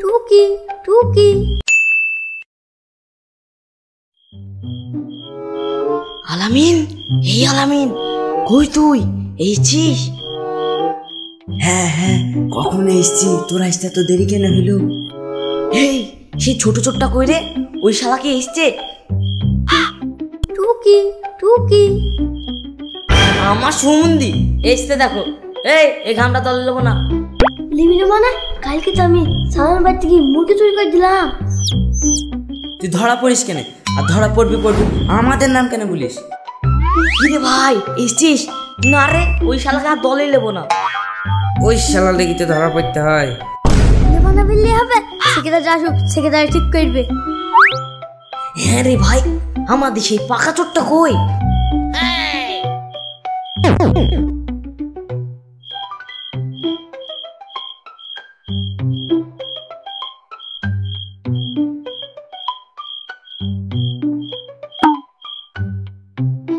টুকি টুকি আলামিন, এই আলামিন, কই তুই এসেছিস? হ্যাঁ হ্যাঁ, কখন এসছি? তোর আসতে তো দেরি কেন হইল? এই সেই ছোট ছোটটা কই রে? ওই শালাকে এসছে। টুকি টুকি আমার সুমন্দি এসতে দেখো। এই ঘামটা তলে নেবো না। লিবি না মানে? কালকে তো আমি সাধারণ বাড়ি থেকে মুরগি চুরি করে দিলাম। তুই ধরা পড়িস কেন? আর ধরা পড়বি আমাদের নাম কেন বলিস? কিরে ভাই এসছিস? না রে, ওই শালাকে আর দলে নেবো না। ওই শালা লেগিতে ধরা পড়তে হয়। নেবো না বললেই হবে, সেকেদার আসুক, সেকেদার ঠিক করবে। হ্যাঁ রে ভাই, আমাদের সেই পাকা চোরটা কই?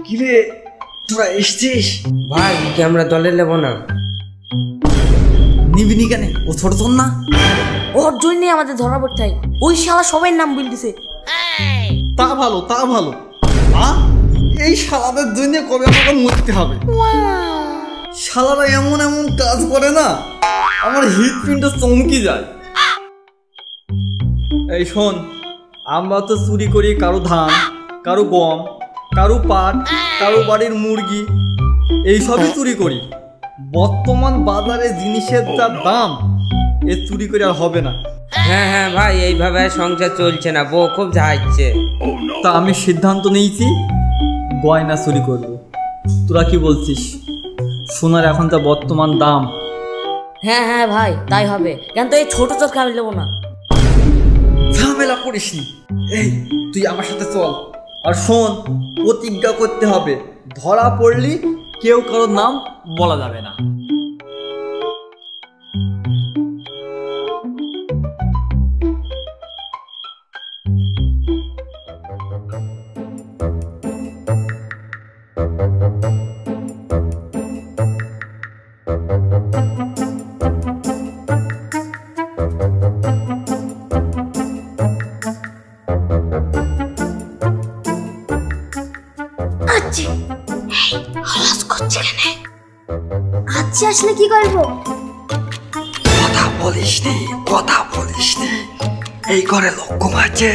কিরে তোরা এসছিস? ভাই কি আমরা দলে নেব না? নিবিনি কেন? ও ছোট তোর না? ওর জন্যে আমাদের ধরা পড়তে হয়। ওই শালা সবাই নাম বলতেছে। তা ভালো তা ভালো। এই শালাদের জন্য কবে আমাকে মরতে হবে? শালারা এমন এমন কাজ করে না, আমার হৃৎপিণ্ড চমকে যায়। এই শোন, আমরা তো চুরি করি কারো ধান, কারো গম, কারো পাট, কারো বাড়ির মুরগি, এইসবই চুরি করি। বর্তমান বাজারে জিনিসের যা দাম, এ চুরি করে আর হবে না। হ্যাঁ হ্যাঁ ভাই, এইভাবে সংসার চলছে না, বউ খুব ঝাড়ছে। তা আমি সিদ্ধান্ত নিয়েছি গয়না চুরি করব। তোরা কি বলছিস? সোনার এখন যা বর্তমান দাম। হ্যাঁ হ্যাঁ ভাই, তাই হবে। কেন তো এই ছোট চোরকে আমি নেবো না। ঝামেলা করিস নি। এই তুই আমার সাথে চল। আর শোন, প্রতিজ্ঞা করতে হবে, ধরা পড়লি কেউ কারোর নাম বলা যাবে না। আচ্ছা আসলে কি করবো? কথা বলিস নি, এই ঘরে লক্ষ্য আছে।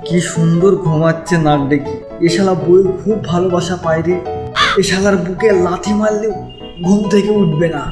কি সুন্দর ঘুমাচ্ছে নাক ডেকে। এ শালা বউয়ের খুব ভালোবাসা পায় রে। এ শালার বুকে লাথি মারলেও ঘুম থেকে উঠবে না।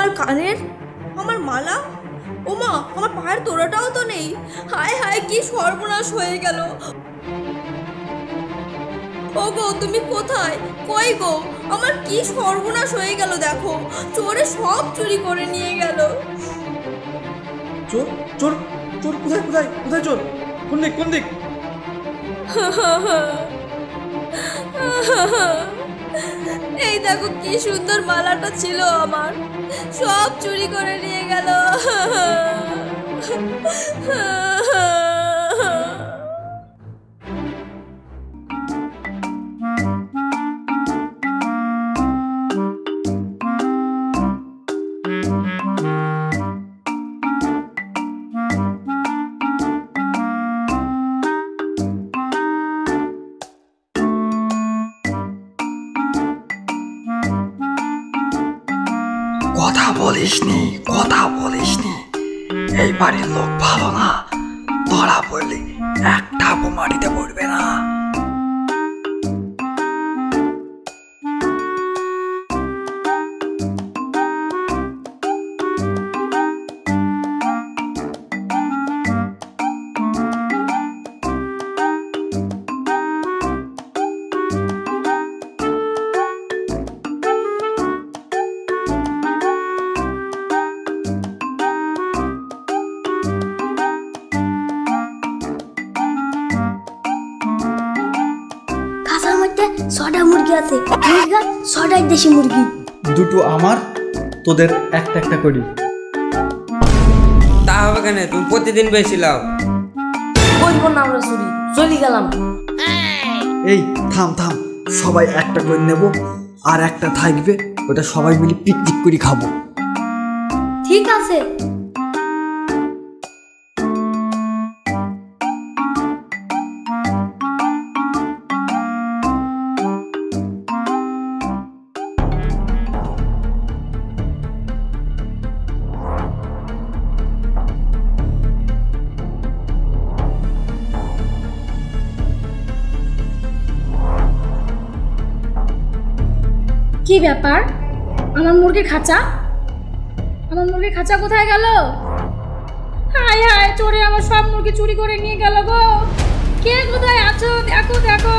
আমার কানের, আমার মালা, ওমা আমার পায়ের তোড়াটাও তো নেই। হায় হায়, কি সর্বনাশ হয়ে গেল। ও গো, তুমি কোথায়? কই গো, আমার কি সর্বনাশ হয়ে গেল। দেখো, চোরে সব চুরি করে নিয়ে গেল। চোর চোর চোর কোথায় কোথায় কোথায় চোর? কোন দিক কোন দিক? এই দেখো, কি সুন্দর মালাটা ছিল আমার, সব চুরি করে নিয়ে গেল। কথা বলিসনি। এই বাড়ির লোক ভালো না, ধরা পড়লে একটা মাটিতে পড়বে না। খাঁচার মধ্যে 6টা মুরগি আছে, মুরগি 6টাই দেশি মুরগি। দুটো আমার, তোদের একটা একটা করি। তা হবে কেন? তুমি প্রতিদিন বেশি লাও। করবো না আমরা চুরি, চলে গেলাম। এই থাম থাম, সবাই একটা করে নেব, আর একটা থাকবে, ওটা সবাই মিলে পিকনিক করে খাবো। ঠিক আছে। কি ব্যাপার? আমার মুরগির খাঁচা, আমার মুরগির খাঁচা কোথায় গেল? হায় হায়, চোরে আমার সব মুরগি চুরি করে নিয়ে গেল গো। কে কোথায় আছো? দেখো দেখো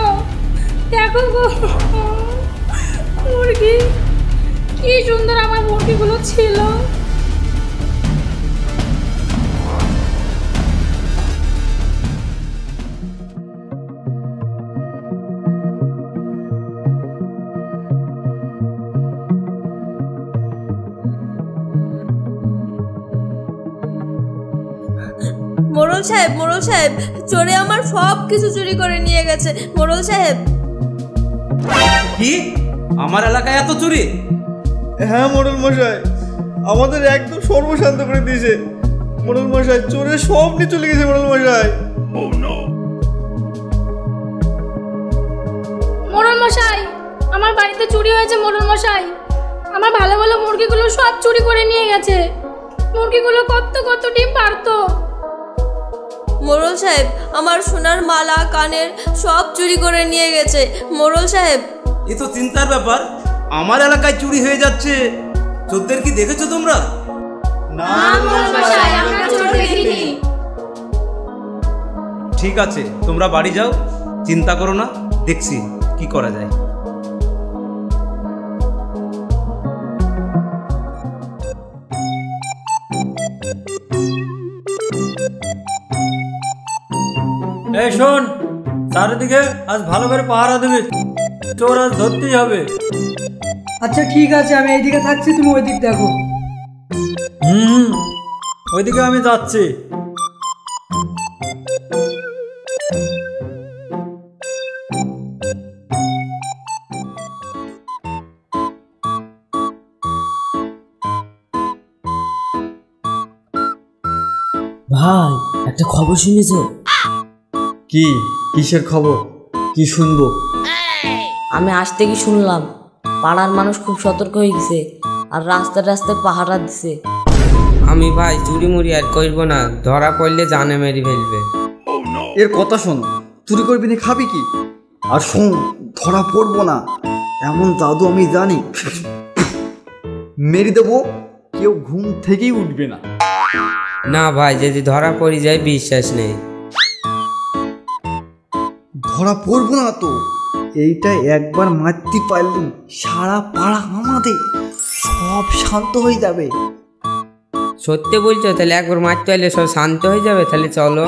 দেখো গো, মুরগি, কি সুন্দর আমার মুরগিগুলো ছিল। মোড়ল সাহেব, মোড়ল সাহেব, চোরে আমার সব কিছু চুরি করে নিয়ে গেছে। মোড়ল সাহেব। কি? আমার এলাকায় এত চুরি? হ্যাঁ মোড়ল মশাই, আমাদের একদম সর্বশান্ত করে দিয়েছে মোড়ল মশাই। চোরে সব নিয়ে চলে গেছে মোড়ল মশাই। মোড়ল মশাই, আমার বাড়িতে চুরি হয়েছে মোড়ল মশাই। আমার ভালো ভালো মুরগিগুলো সব চুরি করে নিয়ে গেছে। মুরগিগুলো কত কত ডিম পারতো। মোড়ল সাহেব, আমার সোনার মালা, কানের সব চুরি করে নিয়ে গেছে। মোড়ল সাহেব। এ তো চিন্তার ব্যাপার, আমার এলাকায় চুরি হয়ে যাচ্ছে। চোরদের কি দেখেছো তোমরা? না মোড়ল মশাই, আমরা চোর দেখিনি। ঠিক আছে, তোমরা বাড়ি যাও, চিন্তা করো না, দেখছি কি করা যায়। এই শোন, চারিদিকে আজ ভালো করে পাহারা দেবে, চোর আজ ধরতেই হবে। আচ্ছা ঠিক আছে, আমি এইদিকে থাকছি, তুমি ওই দিক দেখো। ওইদিকে আমি যাচ্ছি। ভাই, একটা খবর শুনেছো? কি? কিসের খবর? কি শুনবো? আমি আজ থেকে শুনলাম পাড়ার মানুষ খুব সতর্ক হয়ে গেছে আর রাস্তায় রাস্তায় পাহারা দিছে। আমি ভাই চুরি মুড়ি আর করবো না, ধরা পড়লে জানে মেরে ফেলবে। এর কথা শোন, চুরি করবি না খাবি কি? আর শোন, ধরা পড়বো না এমন জাদু আমি জানি, মেরে দেবো, কেউ ঘুম থেকেই উঠবে না। না ভাই, যদি ধরা পড়ে যায় বিশ্বাস নেই। ধরা পড়বো না তো, এইটা একবার মারতে পারলি সারা পাড়া আমাদের, সব শান্ত হয়ে যাবে। সত্যি বলছো? তাহলে একবার মারতে পারলে সব শান্ত হয়ে যাবে। তাহলে চলো।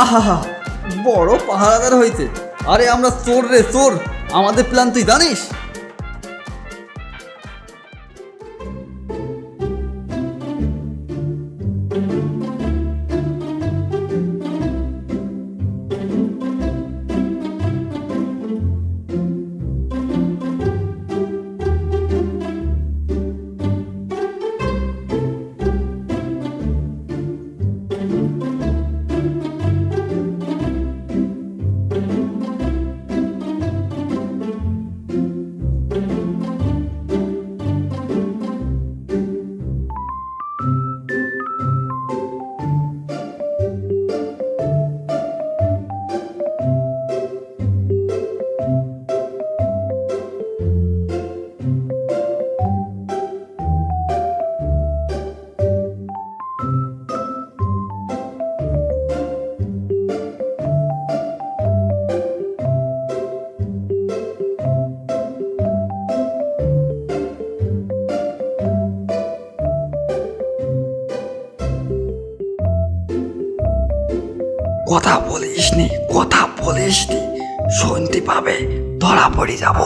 আহা, বড় পাহারাদার হয়েছে। আরে আমরা চোর রে চোর, আমাদের প্ল্যান তুই জানিস? কথা বলিসনি, কথা বলিসনি, শুনতে পাবে, ধরা পড়ে যাব।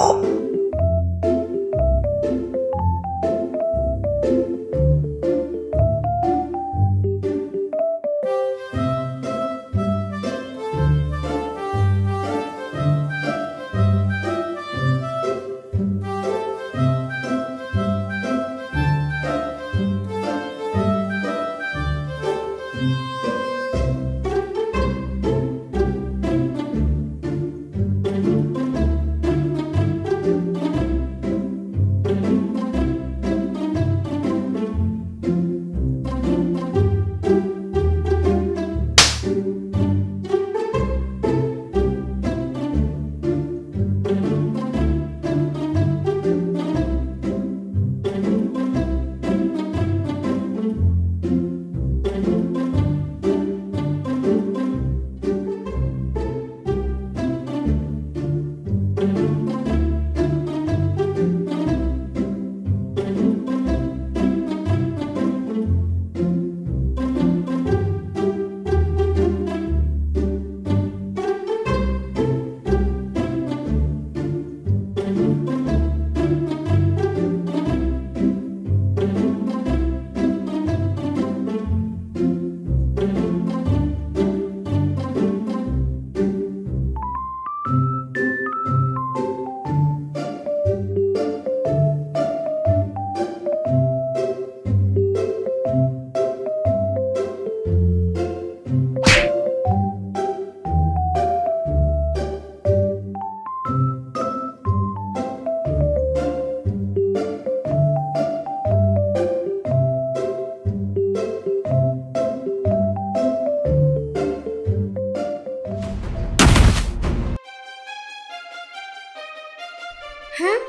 হ্যাঁ,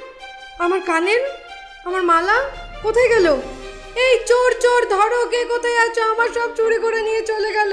আমার কানের, আমার মালা কোথায় গেল? এই চোর চোর ধরো, কে কোথায় আছো? আমার সব চুরি করে নিয়ে চলে গেল।